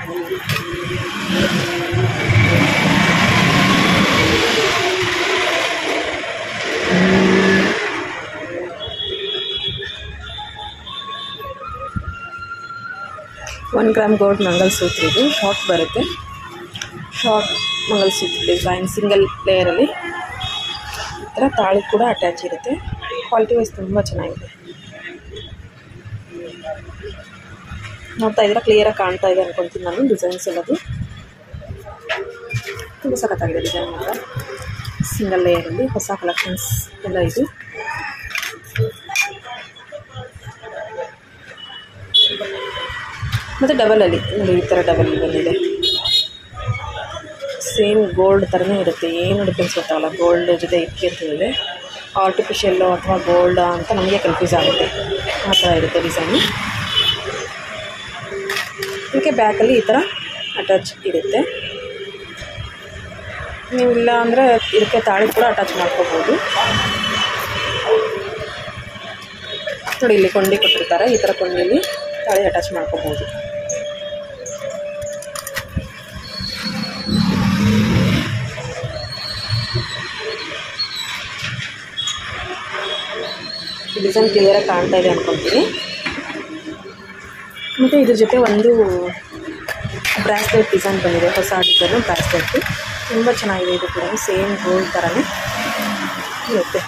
One gram gold mangalsutra ಇದು short ಬರುತ್ತೆ. Short mangalsutra design single ಲೇಯರಲ್ಲಿ ಈ ಥರ ತಾಳಿ ಕೂಡ ಅಟ್ಯಾಚ್ ಇರುತ್ತೆ. ಕ್ವಾಲಿಟಿ ವೈಸ್ ತುಂಬ ಚೆನ್ನಾಗಿದೆ. ನೋಡ್ತಾ ಇದ್ರೆ ಕ್ಲಿಯರಾಗಿ ಕಾಣ್ತಾ ಇದೆ ಅನ್ಕೊತೀನಿ ನಾನು. ಡಿಸೈನ್ಸ್ ಎಲ್ಲದು ತುಂಬ ಸಖತ್ತಾಗಿದೆ ಡಿಸೈನ್ ಮಾತ್ರ. ಸಿಂಗಲ್ ಲೇಯರಲ್ಲಿ ಹೊಸ ಕಲೆಕ್ಷನ್ಸ್ ಎಲ್ಲ ಇದು. ಮತ್ತು ಡಬಲಲ್ಲಿ ನೋಡಿ, ಈ ಥರ ಡಬಲ್ ಬಂದಿದೆ. ಸೇಮ್ ಗೋಲ್ಡ್ ಥರನೇ ಇರುತ್ತೆ, ಏನು ಡಿಫ್ರೆನ್ಸ್ ಗೊತ್ತಾಗಲ್ಲ. ಗೋಲ್ಡ್ ಜೊತೆ ಇಕ್ಕಿ ಅಂತಿದೆ, ಆರ್ಟಿಫಿಷಿಯಲ್ಲು ಅಥವಾ ಗೋಲ್ಡ್ ಅಂತ ನಮಗೆ ಕನ್ಫ್ಯೂಸ್ ಆಗುತ್ತೆ. ಆ ಥರ ಇರುತ್ತೆ ಡಿಸೈನು. ಇದಕ್ಕೆ ಬ್ಯಾಕಲ್ಲಿ ಈ ಥರ ಅಟ್ಯಾಚ್ ಇರುತ್ತೆ. ನೀವಿಲ್ಲ ಅಂದರೆ ಇದಕ್ಕೆ ತಾಳಿ ಕೂಡ ಅಟ್ಯಾಚ್ ಮಾಡ್ಕೋಬೋದು. ನೋಡಿ, ಇಲ್ಲಿ ಕೊಂಡಿ ಕೊಟ್ಟಿರ್ತಾರೆ, ಈ ಥರ ಕೊಂಡಿಲಿ ತಾಳಿ ಅಟ್ಯಾಚ್ ಮಾಡ್ಕೋಬೋದು. ಡಿಸೈನ್ ಕ್ಲಿಯರಾಗಿ ಕಾಣ್ತಾ ಇದೆ ಅಂದ್ಕೊಳ್ತೀನಿ. ಮತ್ತು ಇದ್ರ ಜೊತೆ ಒಂದು ಬ್ರಾಸ್ಲೆಟ್ ಡಿಸೈನ್ ಬಂದಿದೆ, ಹೊಸ ಡಿಸೈನು ಬ್ರಾಸ್ಲೆಟ್ಟು. ತುಂಬ ಚೆನ್ನಾಗಿದೆ. ಇದು ಕೂಡ ಸೇಮ್ ಗೋಲ್ಡ್ ಥರನೇ ಇರುತ್ತೆ.